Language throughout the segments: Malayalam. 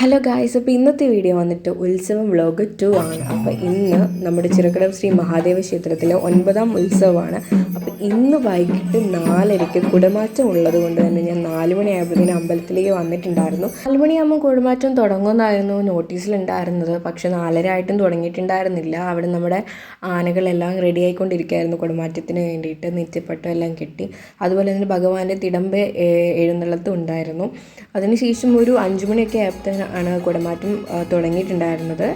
ഹലോ ഗായ്സ്, അപ്പോൾ ഇന്നത്തെ വീഡിയോ വന്നിട്ട് ഉത്സവം വ്ലോഗ് 2 ആണ്. അപ്പോൾ ഇന്ന് നമ്മുടെ ചിറക്കടവ് ശ്രീ മഹാദേവ ക്ഷേത്രത്തിലെ 9ാം ഉത്സവമാണ്. അപ്പോൾ ഇന്ന് വൈകിട്ട് 4:30 കുടമാറ്റം ഉള്ളത് കൊണ്ട് തന്നെ ഞാൻ 4 മണിയായപ്പോഴത്തേനും അമ്പലത്തിലേക്ക് വന്നിട്ടുണ്ടായിരുന്നു. 4 മണിയാകുമ്പോൾ കുടമാറ്റം തുടങ്ങുമെന്നായിരുന്നു നോട്ടീസിലുണ്ടായിരുന്നത്. പക്ഷേ 4:30 ആയിട്ടും തുടങ്ങിയിട്ടുണ്ടായിരുന്നില്ല. അവിടെ നമ്മുടെ ആനകളെല്ലാം റെഡി ആയിക്കൊണ്ടിരിക്കുകയായിരുന്നു കുടമാറ്റത്തിന് വേണ്ടിയിട്ട്. നെറ്റിപ്പട്ടം എല്ലാം കെട്ടി, അതുപോലെ തന്നെ ഭഗവാന്റെ തിടമ്പ് എഴുന്നള്ളത്തും ഉണ്ടായിരുന്നു. അതിനുശേഷം ഒരു 5 മണിയൊക്കെ ആയപ്പോഴത്തേനും ആണ് കുടമാറ്റം തുടങ്ങിയിട്ടുണ്ടായിരുന്നത്.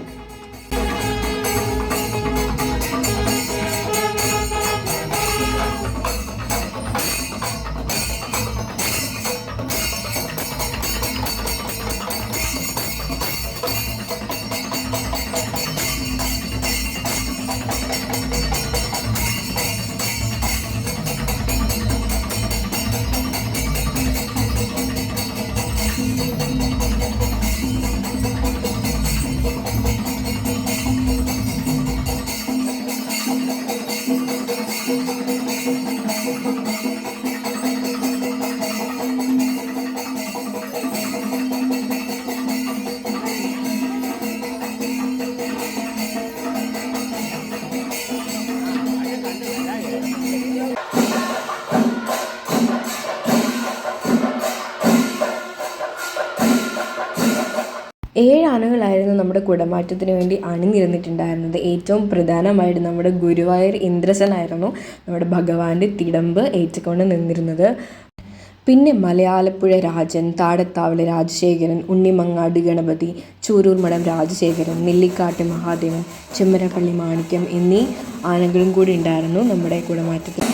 ആനകളായിരുന്നു നമ്മുടെ കുടമാറ്റത്തിന് വേണ്ടി അണിനിരന്നിട്ടുണ്ടായിരുന്നത്. ഏറ്റവും പ്രധാനമായിട്ട് നമ്മുടെ ഗുരുവായൂർ ഇന്ദ്രസനായിരുന്നു നമ്മുടെ ഭഗവാന്റെ തിടമ്പ് ഏറ്റുകൊണ്ട് നിന്നിരുന്നത്. പിന്നെ മലയാലപ്പുഴ രാജൻ, താടത്താവള രാജശേഖരൻ, ഉണ്ണിമങ്ങാട് ഗണപതി, ചൂരൂർ മഠം രാജശേഖരൻ, നെല്ലിക്കാട്ട് മഹാദേവൻ, ചെമ്മരപ്പള്ളി മാണിക്യം എന്നീ ആനകളും കൂടി ഉണ്ടായിരുന്നു നമ്മുടെ കുടമാറ്റത്തിൽ.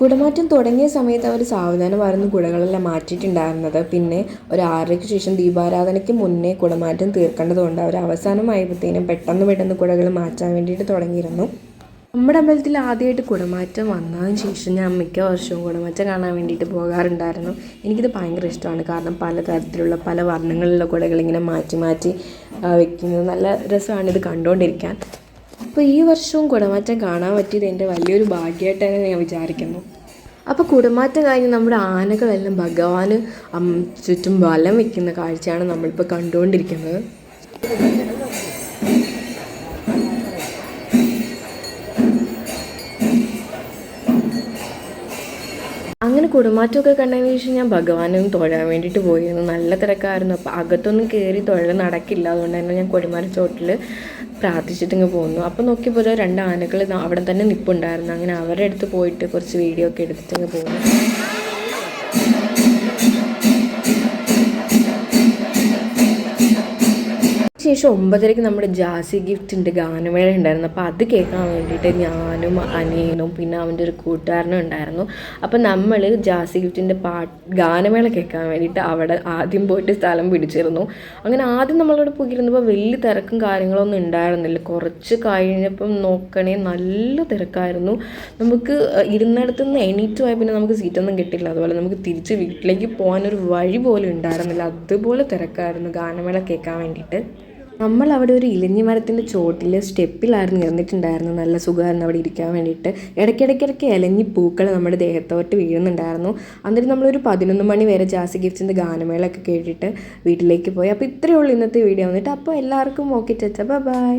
കുടമാറ്റം തുടങ്ങിയ സമയത്ത് അവർ സാവധാനമായിരുന്നു കുടകളെല്ലാം മാറ്റിയിട്ടുണ്ടായിരുന്നത്. പിന്നെ ഒരു 6:30 ശേഷം ദീപാരാധനയ്ക്ക് മുന്നേ കുടമാറ്റം തീർക്കേണ്ടതുകൊണ്ട് അവർ അവസാനമായപ്പോഴത്തേനും പെട്ടെന്ന് കുടകൾ മാറ്റാൻ വേണ്ടിയിട്ട് തുടങ്ങിയിരുന്നു. നമ്മുടെ അമ്പലത്തിൽ ആദ്യമായിട്ട് കുടമാറ്റം വന്നതിന് ശേഷം ഞാൻ മിക്ക വർഷവും കുടമാറ്റം കാണാൻ വേണ്ടിയിട്ട് പോകാറുണ്ടായിരുന്നു. എനിക്കിത് ഭയങ്കര ഇഷ്ടമാണ്. കാരണം പലതരത്തിലുള്ള പല വർണ്ണങ്ങളിലുള്ള കുടകളിങ്ങനെ മാറ്റി വെക്കുന്നത് നല്ല രസമാണ് ഇത് കണ്ടുകൊണ്ടിരിക്കാൻ. അപ്പോൾ ഈ വർഷവും കുടമാറ്റം കാണാൻ പറ്റിയത് എൻ്റെ വലിയൊരു ഭാഗ്യമായിട്ടാണ് ഞാൻ വിചാരിക്കുന്നു. അപ്പോൾ കുടമാറ്റം കഴിഞ്ഞ് നമ്മുടെ ആനകളെല്ലാം ഭഗവാന് ചുറ്റും വലം വയ്ക്കുന്ന കാഴ്ചയാണ് നമ്മളിപ്പോൾ കണ്ടുകൊണ്ടിരിക്കുന്നത്. അങ്ങനെ കുടമാറ്റമൊക്കെ കണ്ടതിന് ശേഷം ഞാൻ ഭഗവാനും തൊഴാൻ വേണ്ടിയിട്ട് പോയിരുന്നു. നല്ല തിരക്കായിരുന്നു. അപ്പോൾ അകത്തൊന്നും കയറി തൊഴ നടക്കില്ല. അതുകൊണ്ട് തന്നെ ഞാൻ കൊടിമരച്ചോട്ടിൽ പ്രാർത്ഥിച്ചിട്ടിങ്ങ് പോന്നു. അപ്പോൾ നോക്കിയപ്പോൾ 2 ആനകൾ അവിടെ തന്നെ നിൽപ്പുണ്ടായിരുന്നു. അങ്ങനെ അവരുടെ അടുത്ത് പോയിട്ട് കുറച്ച് വീഡിയോ ഒക്കെ എടുത്തിട്ടങ്ങ് പോന്നു. ശേഷം 9:30 നമ്മുടെ ജാസി ഗിഫ്റ്റിൻ്റെ ഗാനമേള ഉണ്ടായിരുന്നു. അപ്പോൾ അത് കേൾക്കാൻ വേണ്ടിയിട്ട് ഞാനും അനിയനും പിന്നെ അവൻ്റെ ഒരു കൂട്ടുകാരനും ഉണ്ടായിരുന്നു. അപ്പോൾ നമ്മൾ ജാസി ഗിഫ്റ്റിൻ്റെ ഗാനമേള കേൾക്കാൻ വേണ്ടിയിട്ട് അവിടെ ആദ്യം പോയിട്ട് സ്ഥലം പിടിച്ചിരുന്നു. അങ്ങനെ ആദ്യം നമ്മളവിടെ പോയിരുന്നപ്പോൾ വലിയ തിരക്കും കാര്യങ്ങളൊന്നും ഉണ്ടായിരുന്നില്ല. കുറച്ച് കഴിഞ്ഞപ്പം നോക്കണേ നല്ല തിരക്കായിരുന്നു. നമുക്ക് ഇരുന്നിടത്തുനിന്ന് എണീറ്റ് പോയാൽ പിന്നെ നമുക്ക് സീറ്റൊന്നും കിട്ടില്ല. അതുപോലെ നമുക്ക് തിരിച്ച് വീട്ടിലേക്ക് പോകാനൊരു വഴി പോലും ഉണ്ടായിരുന്നില്ല. അതുപോലെ തിരക്കായിരുന്നു ഗാനമേള കേൾക്കാൻ വേണ്ടിയിട്ട്. നമ്മൾ അവിടെ ഒരു ഇലഞ്ഞി മരത്തിൻ്റെ ചോട്ടിൽ സ്റ്റെപ്പിലായിരുന്നു ഇരുന്നിട്ടുണ്ടായിരുന്നു. നല്ല സുഖമായിരുന്നു അവിടെ ഇരിക്കാൻ വേണ്ടിയിട്ട്. ഇടയ്ക്കിടയ്ക്ക് ഇലഞ്ഞി പൂക്കൾ നമ്മുടെ ദേഹത്തോട്ട് വീഴുന്നുണ്ടായിരുന്നു. അന്നേരം നമ്മളൊരു 11 മണി വരെ ജാസി ഗിഫ്റ്റ്സിൻ്റെ ഗാനമേളൊക്കെ കേട്ടിട്ട് വീട്ടിലേക്ക് പോയി. അപ്പോൾ ഇത്രയേ ഉള്ളൂ ഇന്നത്തെ വീഡിയോ വന്നിട്ട്. അപ്പോൾ എല്ലാവർക്കും ഓക്കെ, ബൈ.